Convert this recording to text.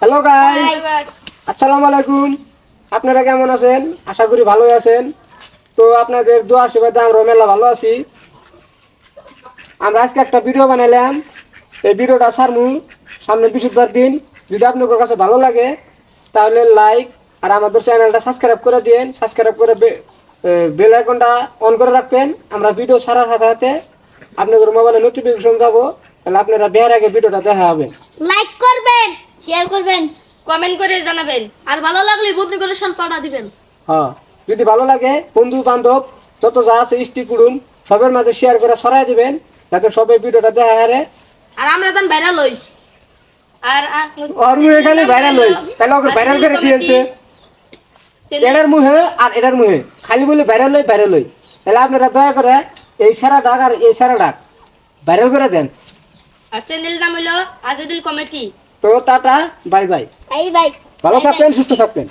Hello guys, আসসালামু আলাইকুম। আপনারা কেমন আছেন? আশা করি ভালোই আছেন। তো আপনাদের দোয়া আশীর্বাদে আমরা মেলা ভালো আছি। আমরা আজকে একটা ভিডিও বানাইলাম। এই ভিডিওটা ছাড়মু সামনে বৃহস্পতিবার দিন। যদি আপনাদের কাছে ভালো লাগে তাহলে লাইক আর আমাদের চ্যানেলটা সাবস্ক্রাইব করে দিন। সাবস্ক্রাইব করে বেল আইকনটা অন করে রাখবেন। আমরা ভিডিও ছাড়ার সাথে সাথে আপনাদের মোবাইলে নোটিফিকেশন যাব, তাহলে আপনারা বের আগে ভিডিওটা দেখা হবে। লাইক করবেন, শেয়ার করবেন, কমেন্ট করে জানাবেন আর ভালো লাগলে বন্ধু করে পাঠা দিবেন। হ্যাঁ, যদি ভালো লাগে বন্ধু বান্ধব যত যা আছে স্ত্রী কুটুম সবের মাঝে শেয়ার করে ছড়াই দিবেন, যাতে সবাই ভিডিওটা দেখা হারে। আর আমরা তখন ভাইরাল হই। আর ওর মুহে খালি ভাইরাল হই, তাহলে ওকে ভাইরাল করে দিয়েছে। এটার মুহে আর এটার মুহে খালি বলে ভাইরাল হই। তাহলে আপনারা দয়া করে এই সারা ডাক আর এই সারা ডাক ভাইরাল করে দেন। আর চ্যানেল নাম হলো আজিদুল কমেডি। তো tata, bye bye. Bye bye. ভালো থাকবেন, সুস্থ থাকবেন।